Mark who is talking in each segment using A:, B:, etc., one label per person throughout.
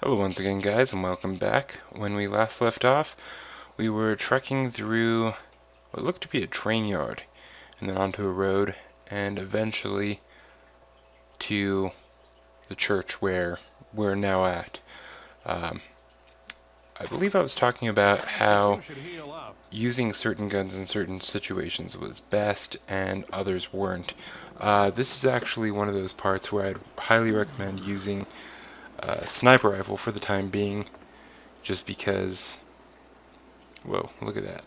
A: Hello once again, guys, and welcome back. When we last left off, we were trekking through what looked to be a train yard, and then onto a road, and eventually to the church where we're now at. Um, I believe I was talking about how using certain guns in certain situations was best and others weren't. This is actually one of those parts where I'd highly recommend using a sniper rifle for the time being, just because, whoa, look at that.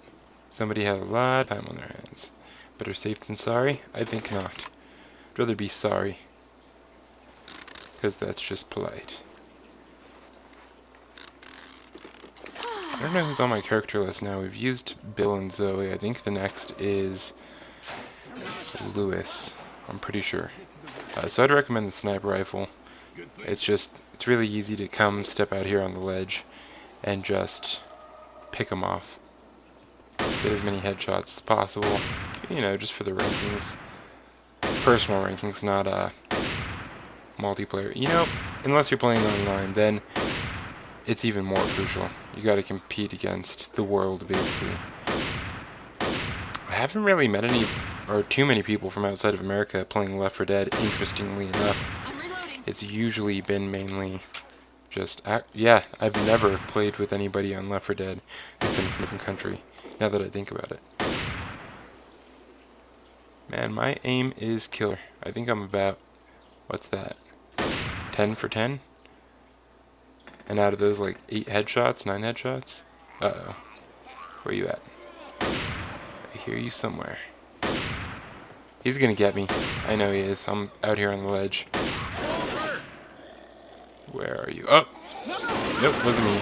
A: Somebody had a lot of time on their hands. Better safe than sorry? I think not. I'd rather be sorry, because that's just polite. I don't know who's on my character list now. We've used Bill and Zoe. I think the next is Lewis. I'm pretty sure. So I'd recommend the sniper rifle. It's really easy to come step out here on the ledge and just pick them off. Get as many headshots as possible, you know, just for the rankings. Personal rankings, not multiplayer. You know, unless you're playing online, then it's even more crucial. You gotta compete against the world, basically. I haven't really met any, or too many people from outside of America playing Left 4 Dead, interestingly enough. It's usually been mainly just, yeah, I've never played with anybody on Left 4 Dead who's been from a different country, now that I think about it. Man, my aim is killer. I think I'm about, what's that, 10 for 10? And out of those, like, 8 headshots, 9 headshots? Uh-oh. Where you at? I hear you somewhere. He's gonna get me. I know he is. I'm out here on the ledge. Where are you? Oh! Nope, wasn't me.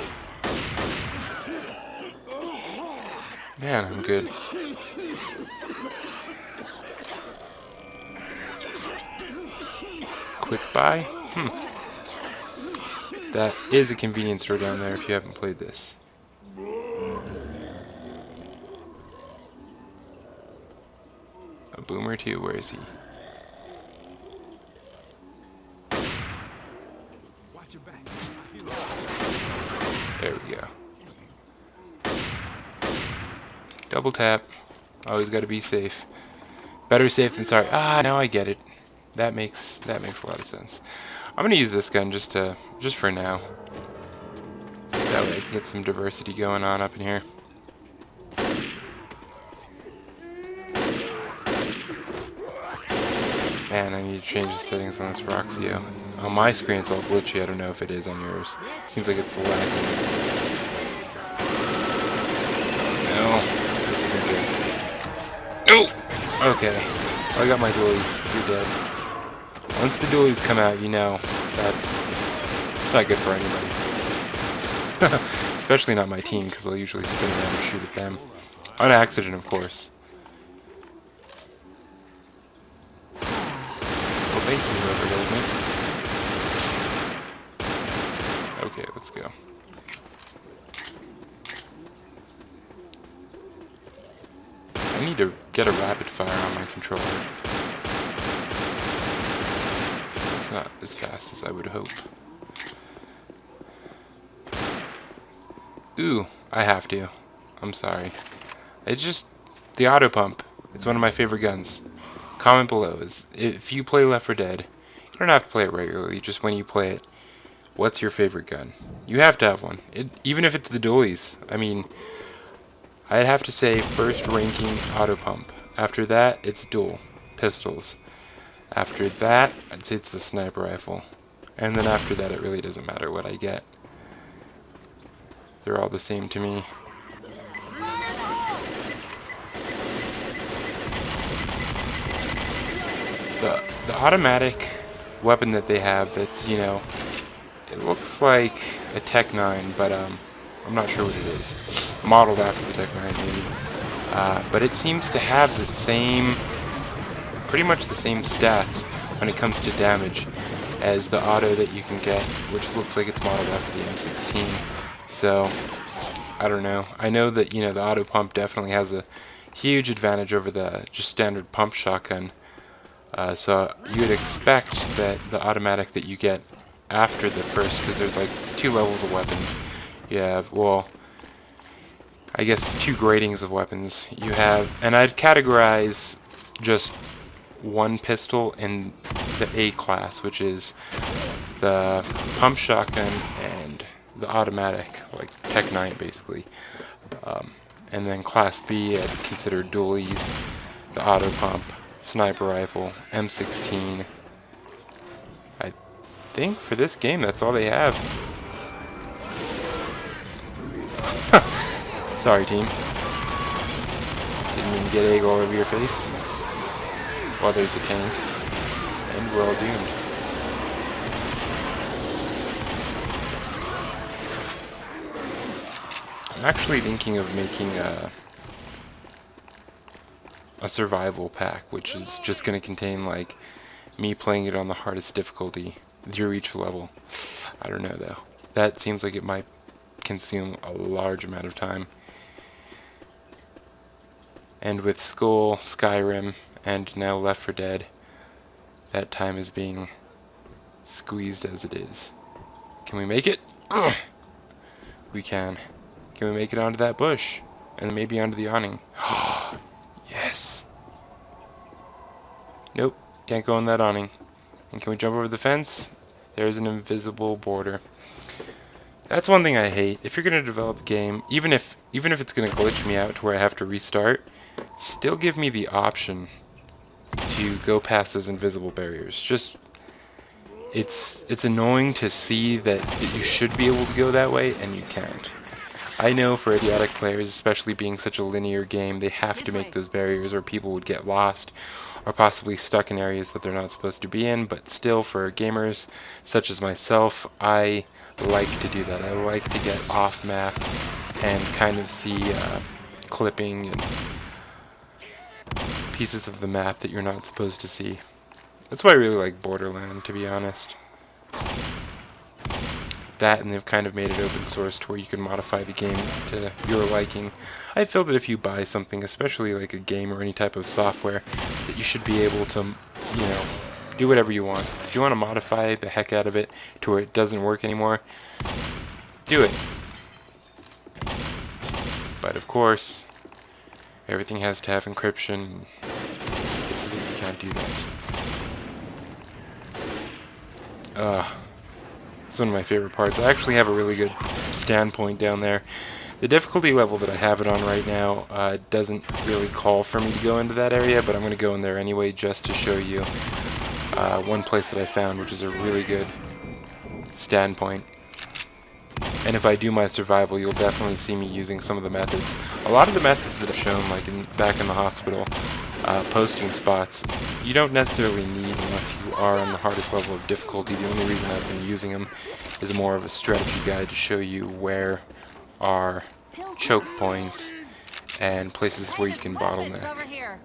A: Man, I'm good. Quick buy? That is a convenience store down there if you haven't played this. A boomer too, where is he? There we go. Double tap. Always gotta be safe. Better safe than sorry. Ah, now I get it. That makes a lot of sense. I'm gonna use this gun just for now. That way I can get some diversity going on up in here. Man, I need to change the settings on this Roxio. On my screen it's all glitchy. I don't know if it is on yours. Seems like it's lagging. No, this isn't good. No! Okay. Oh, I got my dualies. You're dead. Once the dualies come out, you know it's not good for anybody. Especially not my team, because they'll usually spin around and shoot at them. On accident, of course. Well, thank you, whoever does me. Okay, let's go. I need to get a rapid fire on my controller. It's not as fast as I would hope. Ooh, I have to. I'm sorry. It's just the auto pump. It's one of my favorite guns. Comment below is if you play Left 4 Dead, you don't have to play it regularly, just when you play it, what's your favorite gun? You have to have one. Even if it's the dualies. I mean, I'd have to say first ranking auto pump. After that, it's dual pistols. After that, I'd say it's the sniper rifle. And then after that, it really doesn't matter what I get. They're all the same to me. The automatic weapon that they have, that's, you know, it looks like a Tech 9, but I'm not sure what it is. Modeled after the Tech 9, maybe. But it seems to have the same, pretty much the same stats when it comes to damage as the auto that you can get, which looks like it's modeled after the M16. So, I don't know. I know that, you know, the auto pump definitely has a huge advantage over the just standard pump shotgun. So you would expect that the automatic that you get after the first, because there's like 2 levels of weapons. You have, well, I guess 2 gradings of weapons. You have, and I'd categorize just one pistol in the A class, which is the pump shotgun and the automatic, like Tech 9 basically. And then class B, I'd consider dualies, the auto pump, sniper rifle, M16. I think for this game that's all they have. Sorry, team. Didn't even get egg all over your face. Well, there's a tank. And we're all doomed. I'm actually thinking of making a survival pack, which is just going to contain, like, me playing it on the hardest difficulty through each level. I don't know, though. That seems like it might consume a large amount of time. And with Skull, Skyrim, and now Left 4 Dead, that time is being squeezed as it is. Can we make it? Ugh. We can. Can we make it onto that bush? And maybe onto the awning? Yes! Nope, can't go on that awning. And can we jump over the fence? There's an invisible border. That's one thing I hate. If you're going to develop a game, even if it's going to glitch me out to where I have to restart, still give me the option to go past those invisible barriers. Just, it's annoying to see that you should be able to go that way and you can't. I know for idiotic players, especially being such a linear game, they have to make those barriers or people would get lost or possibly stuck in areas that they're not supposed to be in, but still for gamers such as myself, I like to do that. I like to get off map and kind of see clipping and pieces of the map that you're not supposed to see. That's why I really like Borderland, to be honest. That, and they've kind of made it open source to where you can modify the game to your liking. I feel that if you buy something, especially like a game or any type of software, that you should be able to, you know, do whatever you want. If you want to modify the heck out of it to where it doesn't work anymore, do it. But of course, everything has to have encryption. So that you can't do that. It's one of my favorite parts. I actually have a really good standpoint down there. The difficulty level that I have it on right now doesn't really call for me to go into that area, but I'm going to go in there anyway just to show you one place that I found, which is a really good standpoint. And if I do my survival, you'll definitely see me using some of the methods. A lot of the methods that I've shown, like back in the hospital, posting spots, you don't necessarily need unless you are on the hardest level of difficulty. The only reason I've been using them is more of a strategy guide to show you where are choke points and places where you can bottleneck.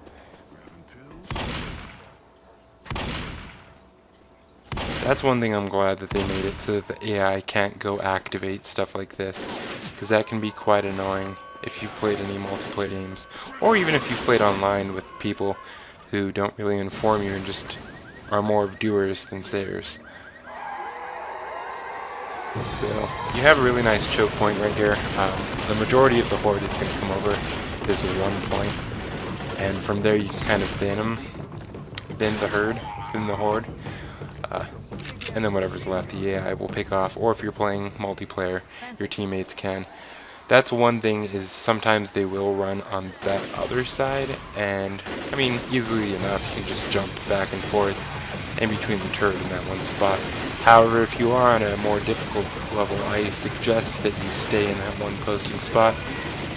A: That's one thing I'm glad that they made it so that the AI can't go activate stuff like this, because that can be quite annoying if you've played any multiplayer games, or even if you've played online with people who don't really inform you and just are more of doers than sayers. So, you have a really nice choke point right here. The majority of the horde is going to come over this one point, and from there you can kind of thin the horde, and then whatever's left the AI will pick off, or if you're playing multiplayer, your teammates can. That's one thing, is sometimes they will run on that other side, and I mean, easily enough you can just jump back and forth in between the turret in that one spot. However, if you are on a more difficult level, I suggest that you stay in that one posting spot,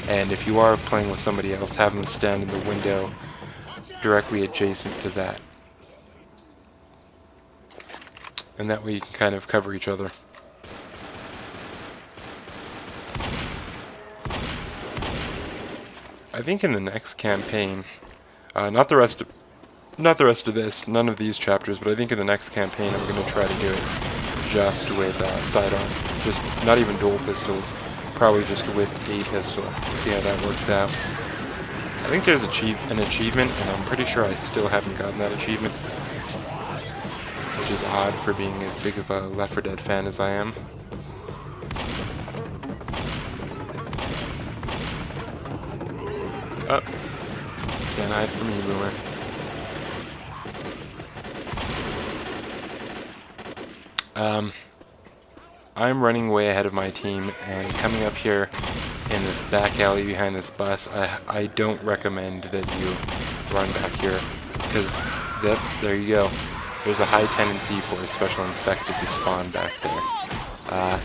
A: and if you are playing with somebody else, have them stand in the window directly adjacent to that. And that way you can kind of cover each other. I think in the next campaign, not the rest of this, none of these chapters, but I think in the next campaign I'm going to try to do it just with sidearm, just not even dual pistols, probably just with a pistol. See how that works out. I think there's an achievement, and I'm pretty sure I still haven't gotten that achievement, which is odd for being as big of a Left 4 Dead fan as I am. Oh, can't hide from you, Boomer. I'm running way ahead of my team, and coming up here in this back alley behind this bus, I don't recommend that you run back here, because there you go. There's a high tendency for a special infected to spawn back there.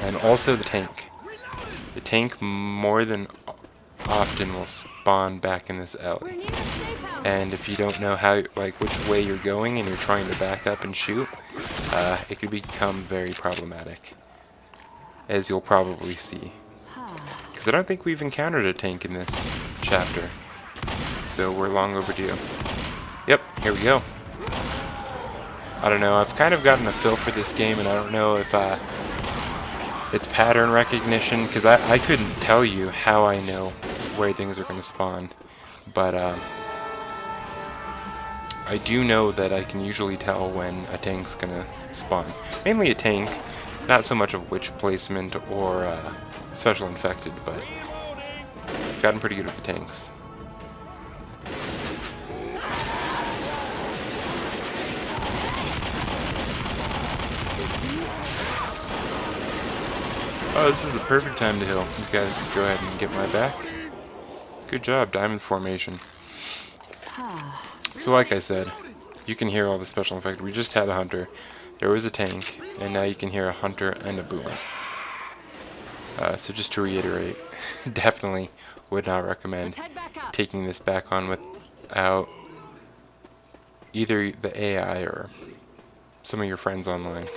A: And also the tank. The tank more than often will spawn back in this alley. And if you don't know which way you're going and you're trying to back up and shoot, it could become very problematic, as you'll probably see. Because I don't think we've encountered a tank in this chapter, so we're long overdue. Yep, here we go. I don't know, I've kind of gotten a feel for this game, and I don't know if it's pattern recognition, because I couldn't tell you how I know where things are going to spawn, but I do know that I can usually tell when a tank's going to spawn. Mainly a tank, not so much of witch placement or special infected, but I've gotten pretty good with the tanks. Oh, this is the perfect time to heal. You guys go ahead and get my back. Good job, diamond formation. So like I said, you can hear all the special infected. We just had a hunter, there was a tank, and now you can hear a hunter and a boomer. So just to reiterate, definitely would not recommend taking this back on without either the AI or some of your friends online.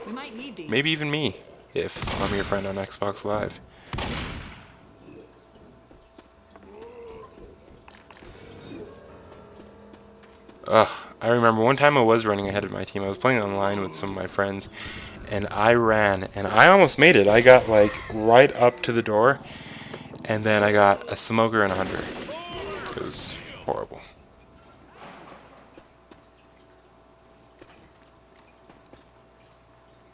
A: Maybe even me, if I'm your friend on Xbox Live. Ugh, I remember one time I was running ahead of my team. I was playing online with some of my friends, and I ran, and I almost made it. I got like right up to the door, and then I got a smoker and a hunter. It was horrible.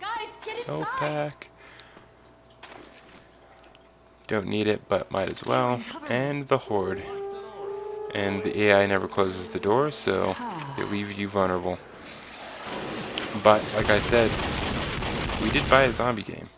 B: Guys, get inside.
A: Health pack. Don't need it, but might as well. And the horde. And the AI never closes the door, so it leaves you vulnerable. But like I said, we did buy a zombie game.